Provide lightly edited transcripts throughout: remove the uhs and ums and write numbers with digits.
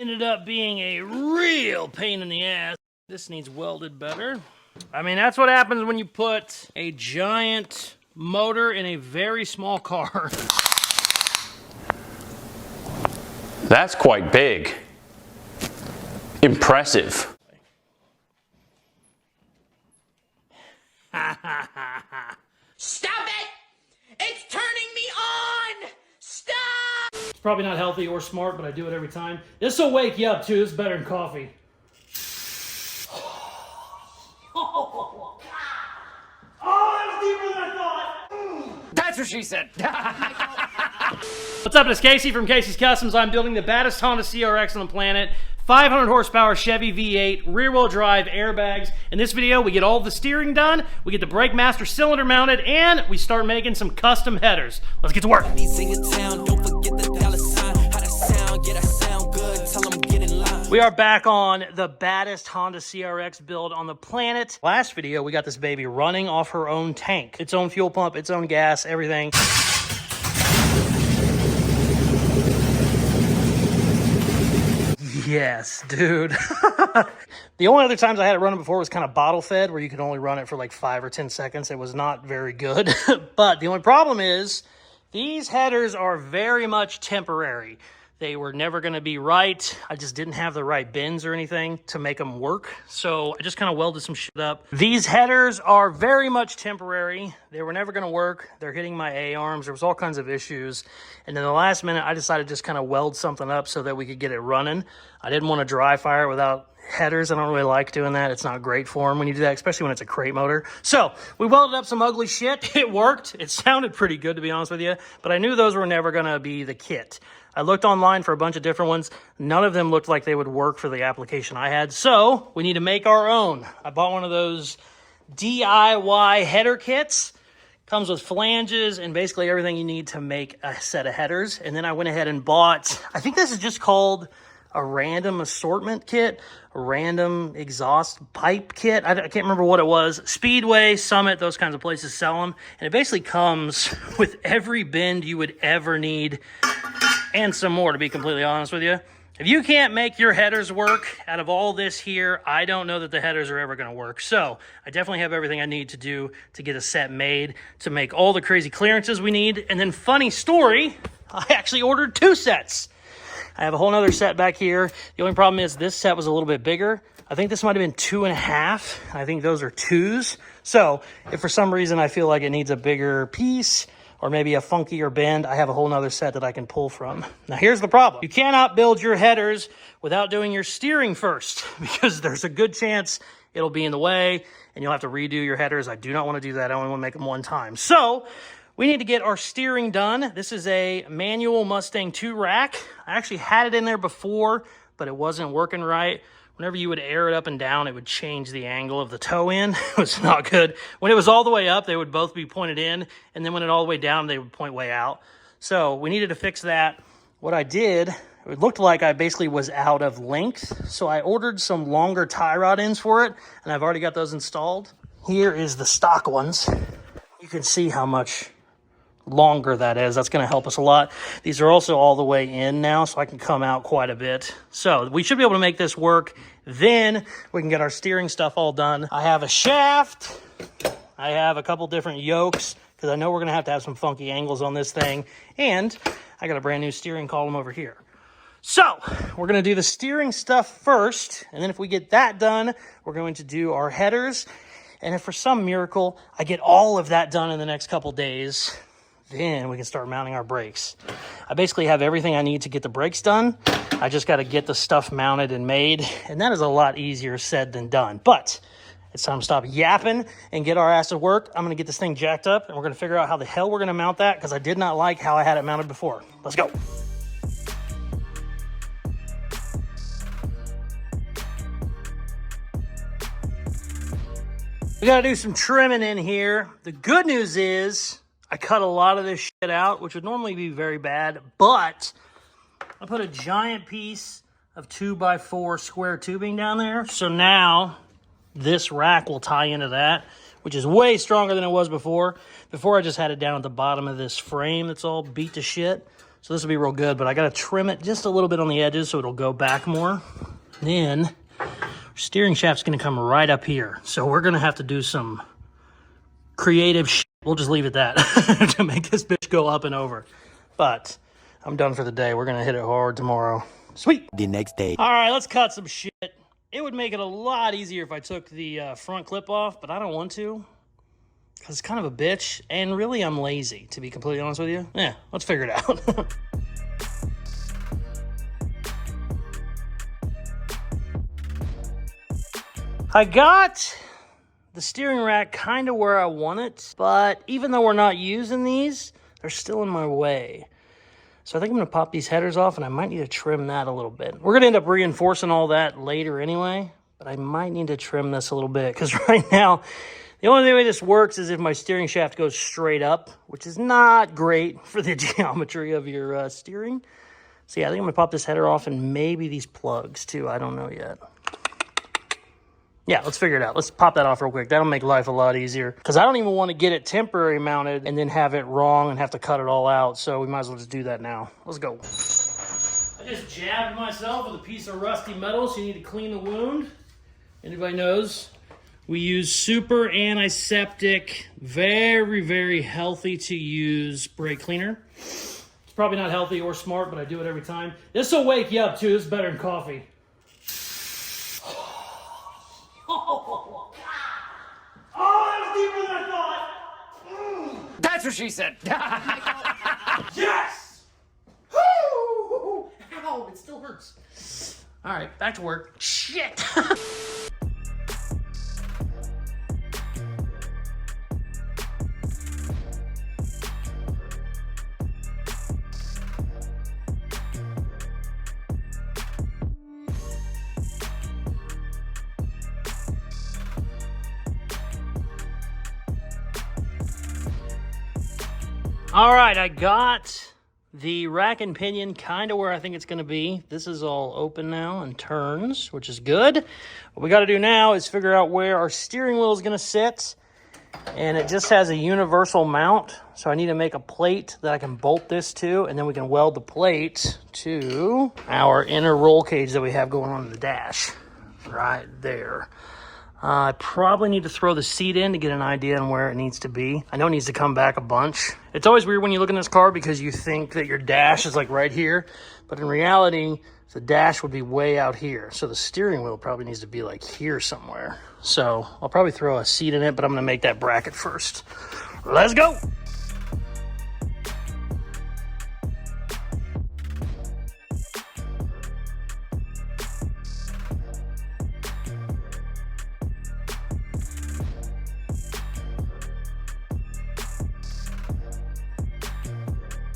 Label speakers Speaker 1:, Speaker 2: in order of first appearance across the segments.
Speaker 1: Ended up being a real pain in the ass. This needs welded better. I mean, that's what happens when you put a giant motor in a very small car.
Speaker 2: That's quite big. Impressive.
Speaker 3: Stop it! It's turning me on! Stop!
Speaker 1: It's probably not healthy or smart, but I do it every time. This will wake you up too. This is better than coffee. Oh, that was deeper than I thought.
Speaker 3: That's what she said.
Speaker 1: What's up, it's Casey from Caseyscustoms. I'm building the baddest Honda CRX on the planet. 500 horsepower Chevy V8, rear wheel drive, airbags. In this video, we get all the steering done, we get the brake master cylinder mounted, and we start making some custom headers. Let's get to work. We are back on the baddest Honda CRX build on the planet. Last video, we got this baby running off her own tank. Its own fuel pump, its own gas, everything. Yes, dude. The only other times I had it running before was kind of bottle fed, where you could only run it for like 5 or 10 seconds. It was not very good. But the only problem is these headers are very much temporary. They were never going to be right. I just didn't have the right bends or anything to make them work. So I just kind of welded some shit up. These headers are very much temporary. They were never going to work. They're hitting my A-arms. There was all kinds of issues. And then the last minute, I decided to just kind of weld something up so that we could get it running. I didn't want to dry fire it without headers. I don't really like doing that. It's not great for them when you do that, especially when it's a crate motor. So we welded up some ugly shit. It worked. It sounded pretty good, to be honest with you. But I knew those were never going to be the kit. I looked online for a bunch of different ones. None of them looked like they would work for the application I had. So we need to make our own. I bought one of those DIY header kits. Comes with flanges and basically everything you need to make a set of headers. And then I went ahead and bought, I think this is just called a random assortment kit, a random exhaust pipe kit. I can't remember what it was. Speedway, Summit, those kinds of places sell them. And it basically comes with every bend you would ever need and some more, to be completely honest with you. If you can't make your headers work out of all this here, I don't know that the headers are ever going to work. So I definitely have everything I need to do to get a set made, to make all the crazy clearances we need. And then funny story, I actually ordered 2 sets. I have a whole nother set back here. The only problem is this set was a little bit bigger. I think this might have been 2.5. I think those are 2s. So if for some reason I feel like it needs a bigger piece, or maybe a funkier bend, I have a whole nother set that I can pull from. Now here's the problem. You cannot build your headers without doing your steering first, because there's a good chance it'll be in the way and you'll have to redo your headers. I do not want to do that. I only want to make them one time. So we need to get our steering done. This is a manual Mustang 2 rack. I actually had it in there before, but it wasn't working right. Whenever you would air it up and down, it would change the angle of the toe in. It was not good. When it was all the way up, they would both be pointed in, and then when it all the way down, they would point way out. So we needed to fix that. What I did, it looked like I basically was out of length, so I ordered some longer tie rod ends for it, and I've already got those installed. Here is the stock ones. You can see how much longer that is. That's going to help us a lot. These are also all the way in now, so I can come out quite a bit. So we should be able to make this work. Then we can get our steering stuff all done. I have a shaft. I have a couple different yokes, because I know we're going to have some funky angles on this thing. And I got a brand new steering column over here. So we're going to do the steering stuff first. And then if we get that done, we're going to do our headers. And if for some miracle I get all of that done in the next couple days, then we can start mounting our brakes. I basically have everything I need to get the brakes done. I just got to get the stuff mounted and made, and that is a lot easier said than done. But it's time to stop yapping and get our ass to work. I'm going to get this thing jacked up, and we're going to figure out how the hell we're going to mount that, because I did not like how I had it mounted before. Let's go. We got to do some trimming in here. The good news is I cut a lot of this shit out, which would normally be very bad, but I put a giant piece of 2x4 square tubing down there. So now this rack will tie into that, which is way stronger than it was before. Before I just had it down at the bottom of this frame that's all beat to shit. So this will be real good, but I got to trim it just a little bit on the edges so it'll go back more. Then our steering shaft's going to come right up here. So we're going to have to do some creative shit. We'll just leave it that to make this bitch go up and over. But I'm done for the day. We're going to hit it hard tomorrow. Sweet.
Speaker 4: The next day.
Speaker 1: All right, let's cut some shit. It would make it a lot easier if I took the front clip off, but I don't want to because it's kind of a bitch. And really, I'm lazy, to be completely honest with you. Yeah, let's figure it out. I got the steering rack kind of where I want it, but even though we're not using these, they're still in my way. So I think I'm going to pop these headers off, and I might need to trim that a little bit. We're going to end up reinforcing all that later anyway, but I might need to trim this a little bit, because right now, the only way this works is if my steering shaft goes straight up, which is not great for the geometry of your steering. So yeah, I think I'm going to pop this header off, and maybe these plugs too. I don't know yet. Yeah, let's figure it out. Let's pop that off real quick. That'll make life a lot easier. Because I don't even want to get it temporary mounted and then have it wrong and have to cut it all out. So we might as well just do that now. Let's go. I just jabbed myself with a piece of rusty metal, so you need to clean the wound. Anybody knows? We use super antiseptic, very, very healthy to use brake cleaner. It's probably not healthy or smart, but I do it every time. This will wake you up too. This is better than coffee.
Speaker 3: That's what she said.
Speaker 1: Yes! Woo! Ow, it still hurts. All right, back to work. Shit! All right, I got the rack and pinion kind of where I think it's going to be. This is all open now and turns, which is good. What we got to do now is figure out where our steering wheel is going to sit. And it just has a universal mount. So I need to make a plate that I can bolt this to, and then we can weld the plate to our inner roll cage that we have going on in the dash. Right there. I probably need to throw the seat in to get an idea on where it needs to be. I know it needs to come back a bunch. It's always weird when you look in this car because you think that your dash is like right here. But in reality, the dash would be way out here. So the steering wheel probably needs to be like here somewhere. So I'll probably throw a seat in it, but I'm going to make that bracket first. Let's go!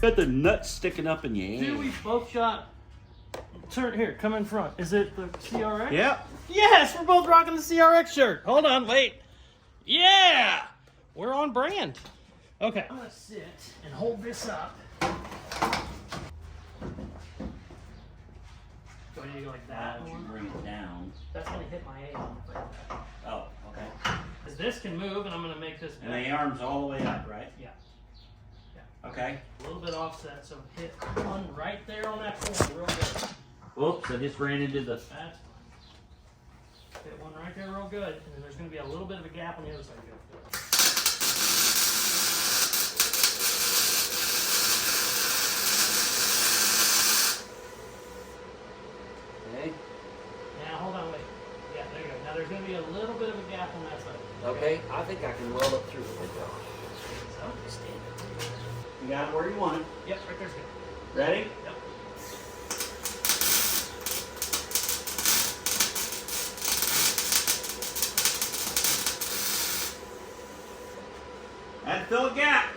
Speaker 4: Got the nuts sticking up in your
Speaker 1: Dude,
Speaker 4: hand.
Speaker 1: we both shot. Turn here, come in front. Is it the CRX?
Speaker 4: Yeah.
Speaker 1: Yes, we're both rocking the CRX shirt. Hold on, wait. Yeah! We're on brand. Okay. I'm gonna sit and hold this up. Do I need to go like that?
Speaker 4: Why don't you bring it down?
Speaker 1: That's gonna hit my A on like that.
Speaker 4: Oh, okay.
Speaker 1: Because this can move, and I'm gonna make this
Speaker 4: And
Speaker 1: back.
Speaker 4: the arm's all the way up, right?
Speaker 1: Yeah.
Speaker 4: Okay.
Speaker 1: A little bit offset, so hit one right there on that corner real good.
Speaker 4: Whoops, I just ran into the...
Speaker 1: That's fine. Hit one right there real good, and then there's going to be a little bit of a gap on the other side. Good.
Speaker 4: Okay.
Speaker 1: Now, hold on, wait. Yeah, there you go. Now there's going to be a little bit of a gap on that side.
Speaker 4: Okay, I think I can weld it through it.
Speaker 1: So, just stand.
Speaker 4: You got it where you want it.
Speaker 1: Yep, right there's good.
Speaker 4: Ready?
Speaker 1: Yep.
Speaker 4: And fill a gap.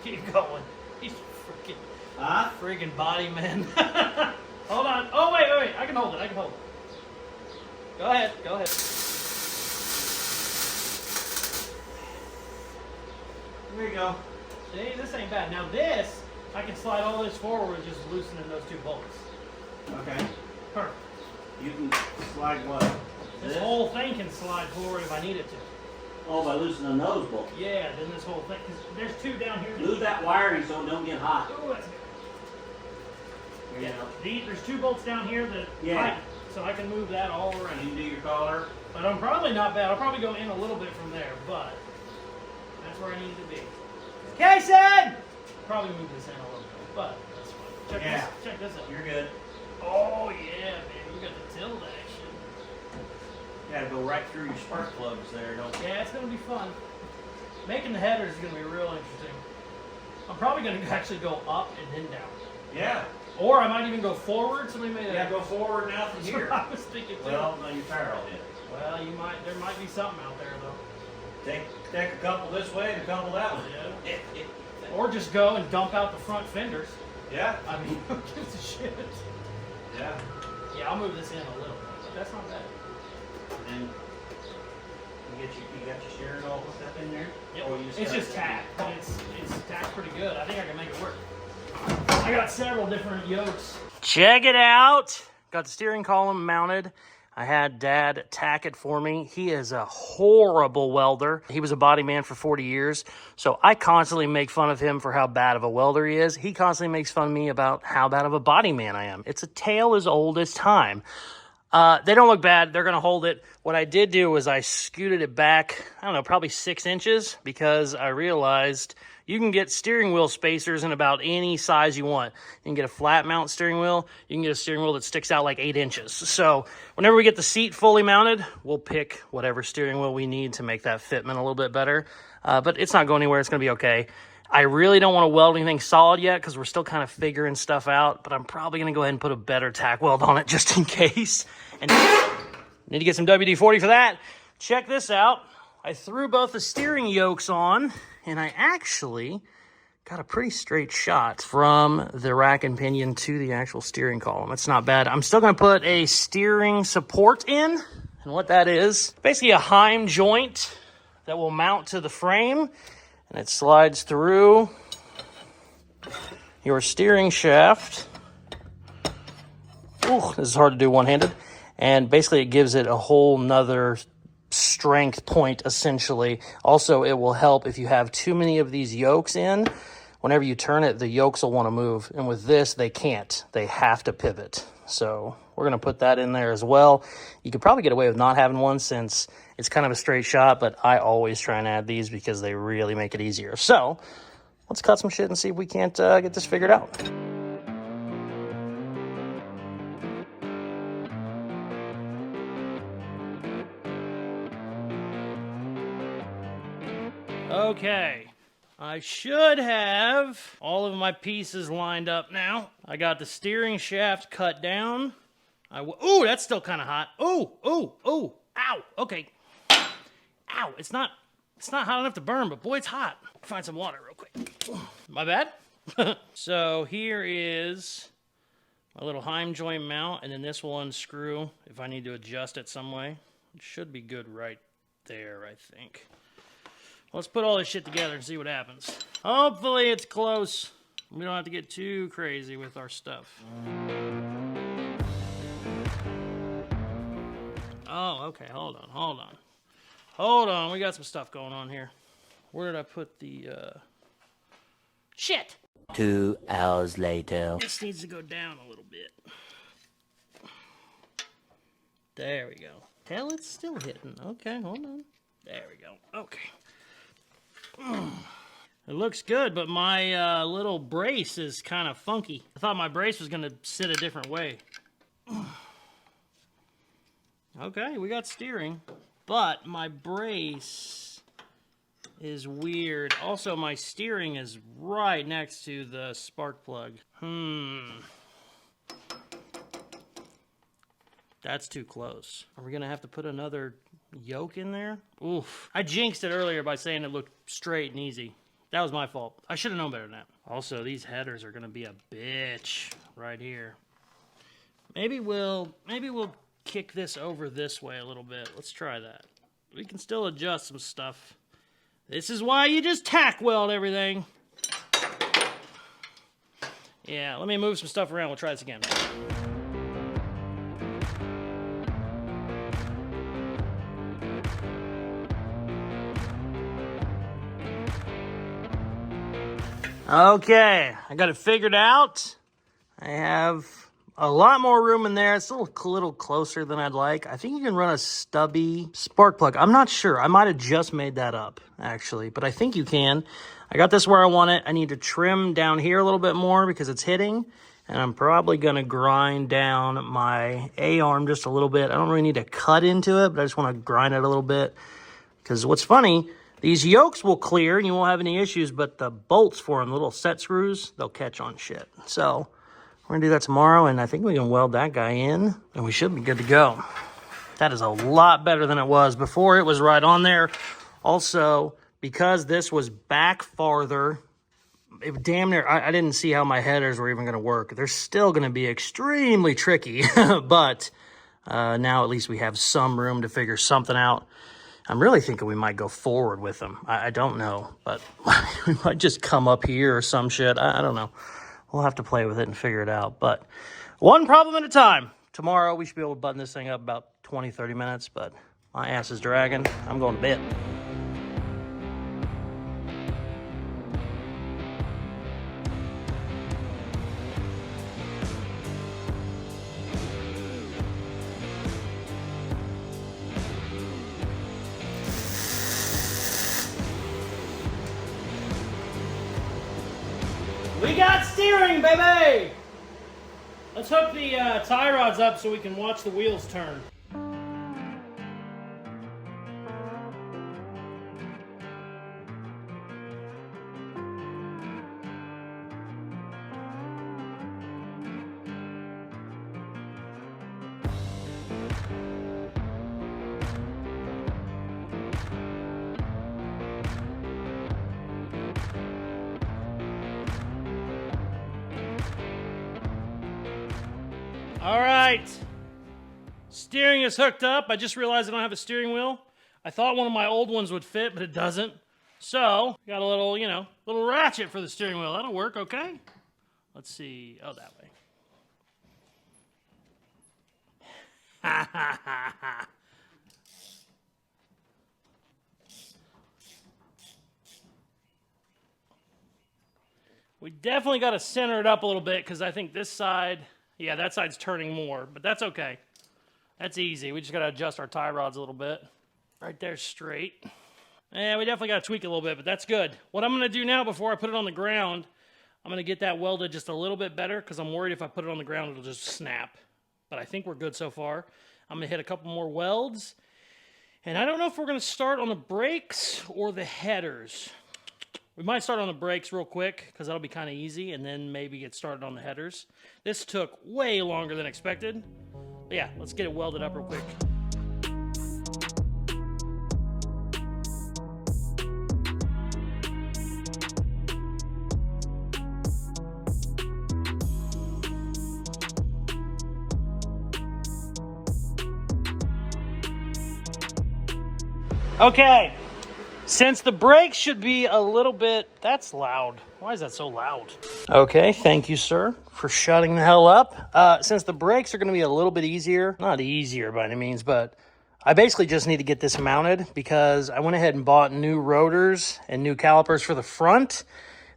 Speaker 1: Keep going. He's freaking body man. Hold on. Oh, wait. I can hold it. Go ahead.
Speaker 4: There you go.
Speaker 1: See, this ain't bad. Now this, I can slide all this forward just loosening those two bolts.
Speaker 4: Okay.
Speaker 1: Perfect.
Speaker 4: You can slide what?
Speaker 1: This whole thing can slide forward if I need it to.
Speaker 4: Oh, by loosening those bolts.
Speaker 1: Yeah, then this whole thing, because there's two down here.
Speaker 4: Move that wiring so it don't get hot.
Speaker 1: Ooh, that's good.
Speaker 4: There you go.
Speaker 1: There's 2 bolts down here that
Speaker 4: Yeah.
Speaker 1: so I can move that all around.
Speaker 4: You can do your collar.
Speaker 1: But I'm probably not bad. I'll probably go in a little bit from there, but that's where I need to be. Kason! Probably move this in a little bit, but that's fine. Check this out.
Speaker 4: You're good.
Speaker 1: Oh yeah, man, we got the tilt action.
Speaker 4: You gotta go right through your spark plugs there, don't you?
Speaker 1: Yeah, it's gonna be fun. Making the headers is gonna be real interesting. I'm probably gonna actually go up and then down.
Speaker 4: Yeah.
Speaker 1: Or I might even go forward. Somebody made
Speaker 4: Yeah, go forward now from here.
Speaker 1: I was thinking too.
Speaker 4: Well, no, your tire will hit.
Speaker 1: Well, there might be something out there though.
Speaker 4: Take a couple this way and a couple that way.
Speaker 1: Yeah. Or just go and dump out the front fenders.
Speaker 4: Yeah.
Speaker 1: I mean, who gives a shit?
Speaker 4: Yeah.
Speaker 1: Yeah, I'll move this in a little bit, but that's not bad.
Speaker 4: And you got your steering all hooked up in there?
Speaker 1: Yep.
Speaker 4: Or you
Speaker 1: It's just tack. It's tacked pretty good. I think I can make it work. I got several different yokes. Check it out. Got the steering column mounted. I had Dad tack it for me. He is a horrible welder. He was a body man for 40 years, so I constantly make fun of him for how bad of a welder he is. He constantly makes fun of me about how bad of a body man I am. It's a tale as old as time. They don't look bad. They're going to hold it. What I did do was I scooted it back, I don't know, probably 6 inches, because I realized you can get steering wheel spacers in about any size you want. You can get a flat mount steering wheel. You can get a steering wheel that sticks out like 8 inches. So whenever we get the seat fully mounted, we'll pick whatever steering wheel we need to make that fitment a little bit better. But it's not going anywhere. It's going to be okay. I really don't want to weld anything solid yet because we're still kind of figuring stuff out, but I'm probably going to go ahead and put a better tack weld on it just in case. And need to get some WD-40 for that. Check this out. I threw both the steering yokes on, and I actually got a pretty straight shot from the rack and pinion to the actual steering column. It's not bad. I'm still going to put a steering support in, and what that is, basically a heim joint that will mount to the frame, and it slides through your steering shaft. Ooh, this is hard to do one-handed. And basically it gives it a whole nother strength point, essentially. Also, it will help if you have too many of these yokes in. Whenever you turn it, the yokes will want to move. And with this, they can't. They have to pivot. So we're going to put that in there as well. You could probably get away with not having one since it's kind of a straight shot, but I always try and add these because they really make it easier. So let's cut some shit and see if we can't get this figured out. Okay, I should have all of my pieces lined up now. I got the steering shaft cut down. Ooh, that's still kind of hot. Ooh, ooh, ooh, ow, okay. Ow, it's not hot enough to burn, but boy, it's hot. Find some water real quick. My bad. So here is my little heim joint mount, and then this will unscrew if I need to adjust it some way. It should be good right there, I think. Let's put all this shit together and see what happens. Hopefully it's close. We don't have to get too crazy with our stuff. Oh, okay, hold on. We got some stuff going on here. Where did I put the, shit!
Speaker 5: 2 hours later.
Speaker 1: This needs to go down a little bit. There we go. Hell, it's still hitting. Okay, hold on. There we go. Okay. It looks good, but my little brace is kind of funky. I thought my brace was going to sit a different way. Okay, we got steering, but my brace is weird. Also, my steering is right next to the spark plug. That's too close. Are we going to have to put another yoke in there? Oof. I jinxed it earlier by saying it looked straight and easy. That was my fault. I should have known better than that. Also, these headers are going to be a bitch right here. Maybe we'll kick this over this way a little bit. Let's try that. We can still adjust some stuff. This is why you just tack weld everything. Yeah, let me move some stuff around. We'll try this again. Okay, I got it figured out. I have a lot more room in there. It's a little closer than I'd like. I think you can run a stubby spark plug. I'm not sure. I might have just made that up, actually, but I think you can. I got this where I want it. I need to trim down here a little bit more because it's hitting, and I'm probably going to grind down my A-arm just a little bit. I don't really need to cut into it, but I just want to grind it a little bit because what's funny, these yokes will clear and you won't have any issues, but the bolts for them, the little set screws, they'll catch on shit. So we're going to do that tomorrow, and I think we can weld that guy in, and we should be good to go. That is a lot better than it was before. It was right on there. Also, because this was back farther, it damn near, I didn't see how my headers were even going to work. They're still going to be extremely tricky, but now at least we have some room to figure something out. I'm really thinking we might go forward with them. I don't know, but we might just come up here or some shit. I don't know. We'll have to play with it and figure it out. But one problem at a time. Tomorrow we should be able to button this thing up about 20, 30 minutes, but my ass is dragging. I'm going to bed. We got steering, baby! Let's hook the tie rods up so we can watch the wheels turn. All right, steering is hooked up. I just realized I don't have a steering wheel. I thought one of my old ones would fit, but it doesn't. So, got a little, little ratchet for the steering wheel. That'll work, okay? Let's see. Oh, that way. Ha, ha, ha, ha. We definitely got to center it up a little bit because I think this side... Yeah, that side's turning more, but that's okay. That's easy. We just got to adjust our tie rods a little bit. Right there, straight. Yeah, we definitely got to tweak it a little bit, but that's good. What I'm going to do now before I put it on the ground, I'm going to get that welded just a little bit better because I'm worried if I put it on the ground, it'll just snap. But I think we're good so far. I'm going to hit a couple more welds. And I don't know if we're going to start on the brakes or the headers. We might start on the brakes real quick because that'll be kind of easy, and then maybe get started on the headers. This took way longer than expected. But yeah, let's get it welded up real quick. Okay. Since the brakes should be a little bit... That's loud. Why is that so loud? Okay, thank you, sir, for shutting the hell up. Since the brakes are going to be a little bit easier, not easier by any means, but I basically just need to get this mounted because I went ahead and bought new rotors and new calipers for the front.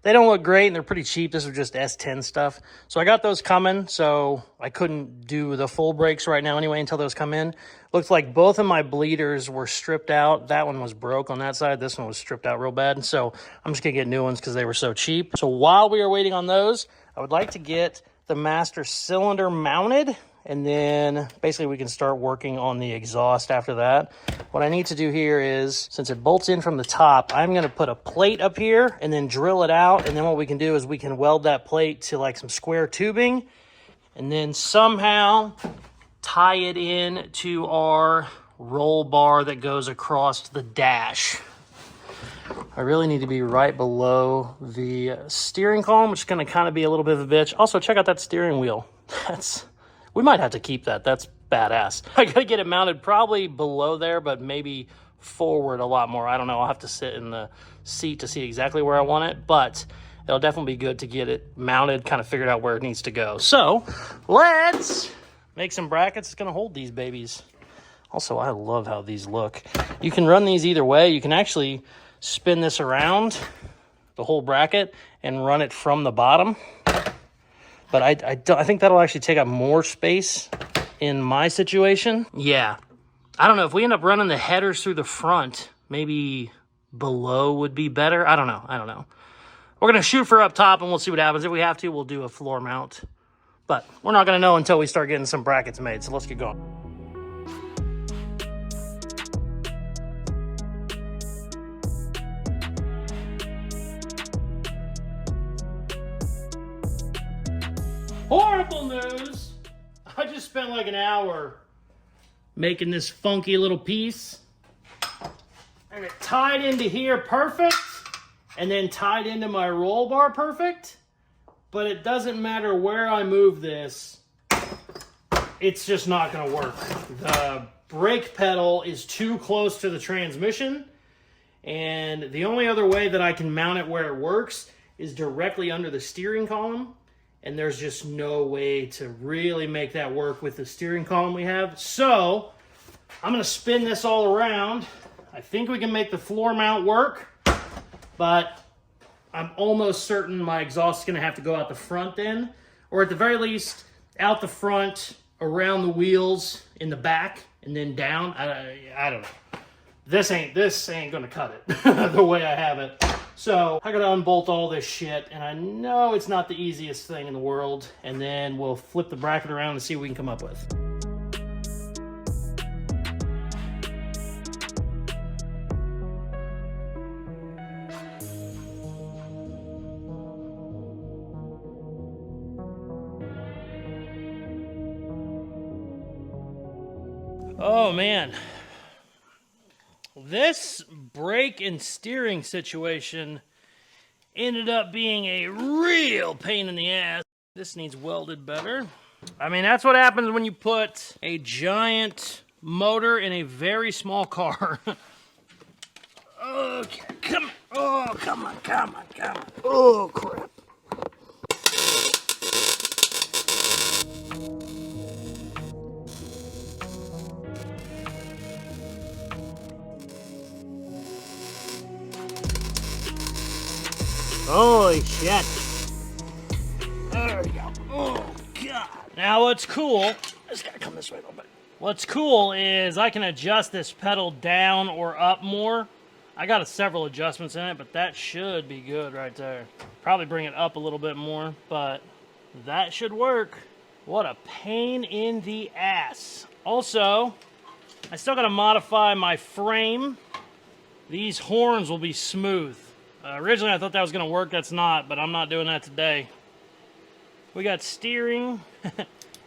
Speaker 1: They don't look great, and they're pretty cheap. This was just S10 stuff. So I got those coming, so I couldn't do the full brakes right now anyway until those come in. Looks like both of my bleeders were stripped out. That one was broke on that side. This one was stripped out real bad. So I'm just going to get new ones because they were so cheap. So while we are waiting on those, I would like to get the master cylinder mounted, and then basically we can start working on the exhaust after that. What I need to do here is, since it bolts in from the top, I'm going to put a plate up here and then drill it out. And then what we can do is we can weld that plate to like some square tubing and then somehow tie it in to our roll bar that goes across the dash. I really need to be right below the steering column, which is going to kind of be a little bit of a bitch. Also, check out that steering wheel. We might have to keep that. That's badass. I got to get it mounted probably below there, but maybe forward a lot more. I don't know. I'll have to sit in the seat to see exactly where I want it, but it'll definitely be good to get it mounted, kind of figured out where it needs to go. So let's make some brackets. It's going to hold these babies. Also, I love how these look. You can run these either way. You can actually spin this around, the whole bracket, and run it from the bottom. But I think that'll actually take up more space in my situation. Yeah. I don't know. If we end up running the headers through the front, maybe below would be better. I don't know. We're going to shoot for up top, and we'll see what happens. If we have to, we'll do a floor mount. But we're not going to know until we start getting some brackets made, so let's get going. Horrible news! I just spent like an hour making this funky little piece. And it tied into here perfect, and then tied into my roll bar perfect. But it doesn't matter where I move this, it's just not going to work. The brake pedal is too close to the transmission, and the only other way that I can mount it where it works is directly under the steering column. And there's just no way to really make that work with the steering column we have. So I'm going to spin this all around. I think we can make the floor mount work, but I'm almost certain my exhaust is going to have to go out the front then, or at the very least out the front, around the wheels, in the back, and then down. I don't know. This ain't going to cut it the way I have it. So I got to unbolt all this shit, and I know it's not the easiest thing in the world, and then we'll flip the bracket around and see what we can come up with. Oh man, this brake and steering situation ended up being a real pain in the ass. This needs welded better. I mean, that's what happens when you put a giant motor in a very small car. Okay, come on. Oh, come on. Oh, crap. Holy shit. There we go. Oh, God. Now what's cool, just gotta come this way a little bit. What's cool is I can adjust this pedal down or up more. I got several adjustments in it, but that should be good right there. Probably bring it up a little bit more, but that should work. What a pain in the ass. Also, I still gotta modify my frame. These horns will be smooth. Originally I thought that was going to work, that's not, but I'm not doing that today. We got steering,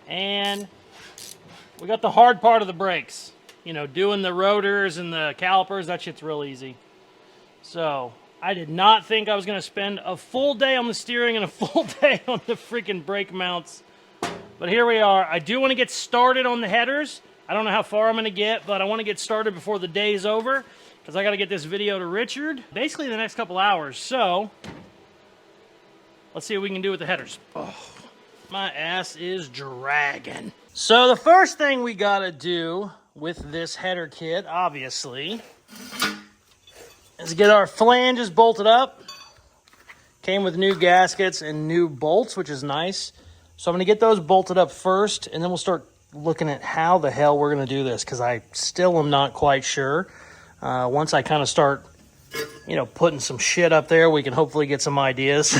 Speaker 1: and we got the hard part of the brakes. You know, doing the rotors and the calipers, that shit's real easy. So, I did not think I was going to spend a full day on the steering and a full day on the freaking brake mounts. But here we are. I do want to get started on the headers. I don't know how far I'm going to get, but I want to get started before the day's over, because I got to get this video to Richard basically the next couple hours. So let's see what we can do with the headers. Oh, my ass is dragging. So the first thing we got to do with this header kit, obviously, is get our flanges bolted up. Came with new gaskets and new bolts, which is nice. So I'm going to get those bolted up first, and then we'll start looking at how the hell we're going to do this, because I still am not quite sure. Once I kind of start, you know, putting some shit up there, we can hopefully get some ideas.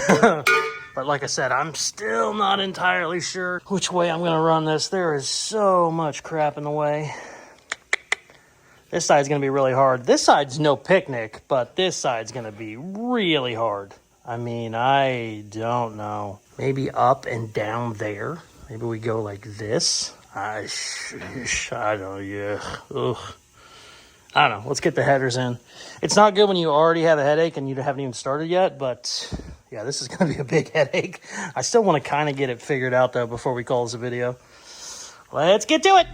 Speaker 1: But like I said, I'm still not entirely sure which way I'm going to run this. There is so much crap in the way. This side's going to be really hard. This side's no picnic, but this side's going to be really hard. I mean, I don't know. Maybe up and down there. Maybe we go like this. I don't, yeah. Ugh. I don't know. Let's get the headers in. It's not good when you already have a headache and you haven't even started yet, but yeah, this is going to be a big headache. I still want to kind of get it figured out, though, before we call this a video. Let's get to it.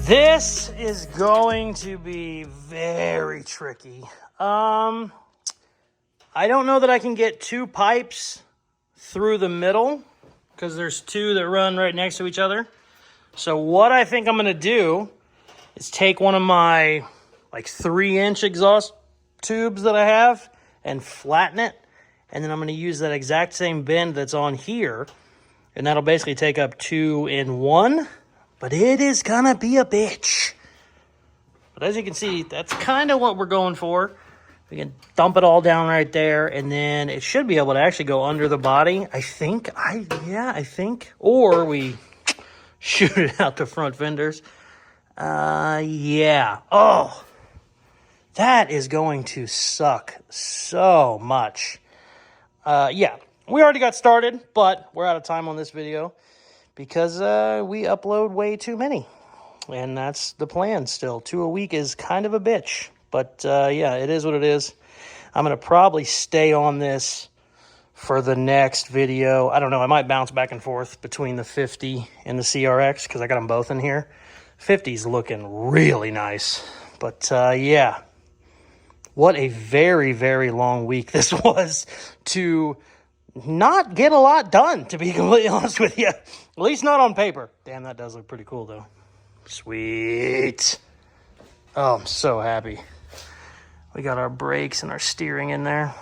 Speaker 1: This is going to be very tricky. I don't know that I can get 2 pipes through the middle because there's 2 that run right next to each other. So what I think I'm going to do is take one of my like 3-inch exhaust tubes that I have and flatten it. And then I'm going to use that exact same bend that's on here. And that'll basically take up 2 in 1. But it is going to be a bitch. But as you can see, that's kind of what we're going for. We can dump it all down right there. And then it should be able to actually go under the body. I think. Or we shoot it out the front fenders. Yeah. Oh, that is going to suck so much. Yeah, we already got started, but we're out of time on this video because we upload way too many. And that's the plan still. 2 a week is kind of a bitch. But yeah, it is what it is. I'm going to probably stay on this for the next video. I don't know. I might bounce back and forth between the 50 and the CRX because I got them both in here. 50's looking really nice. But yeah, what a very, very long week this was to not get a lot done, to be completely honest with you. At least not on paper. Damn, that does look pretty cool, though. Sweet. Oh, I'm so happy. We got our brakes and our steering in there.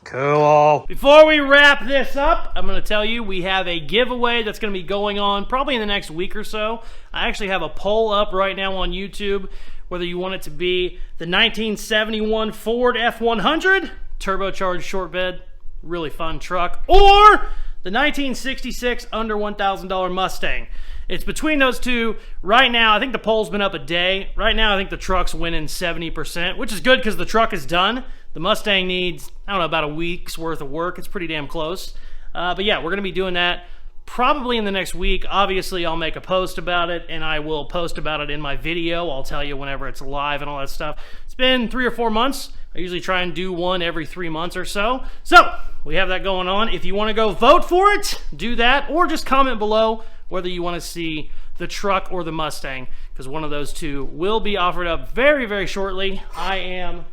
Speaker 1: Cool. Before we wrap this up, I'm going to tell you we have a giveaway that's going to be going on probably in the next week or so. I actually have a poll up right now on YouTube, whether you want it to be the 1971 Ford F100, turbocharged short bed, really fun truck, or the 1966 under $1,000 Mustang. It's between those two. Right now, I think the poll's been up a day. Right now, I think the truck's winning 70%, which is good because the truck is done. The Mustang needs, I don't know, about a week's worth of work. It's pretty damn close. But yeah, we're going to be doing that probably in the next week. Obviously, I'll make a post about it, and I will post about it in my video. I'll tell you whenever it's live and all that stuff. It's been 3 or 4 months. I usually try and do one every 3 months or so. So, we have that going on. If you want to go vote for it, do that, or just comment below whether you want to see the truck or the Mustang, because one of those two will be offered up very, very shortly. I am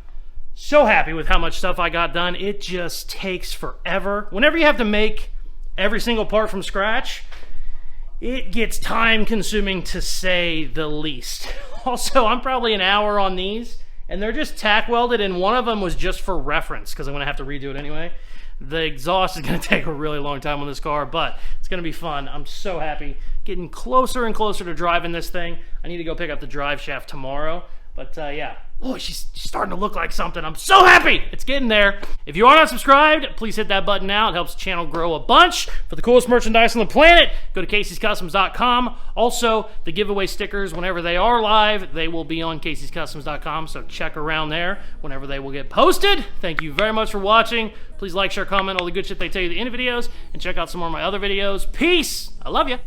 Speaker 1: so happy with how much stuff I got done. It just takes forever. Whenever you have to make every single part from scratch, it gets time consuming to say the least. Also, I'm probably an hour on these, and they're just tack welded, and one of them was just for reference because I'm going to have to redo it anyway. The exhaust is going to take a really long time on this car, but it's going to be fun. I'm so happy. Getting closer and closer to driving this thing. I need to go pick up the drive shaft tomorrow. But yeah, boy, she's starting to look like something. I'm so happy. It's getting there. If you are not subscribed, please hit that button now. It helps the channel grow a bunch. For the coolest merchandise on the planet, go to Caseyscustoms.com. Also, the giveaway stickers, whenever they are live, they will be on Caseyscustoms.com, so check around there whenever they will get posted. Thank you very much for watching. Please like, share, comment, all the good shit they tell you at the end of videos, and check out some more of my other videos. Peace! I love you.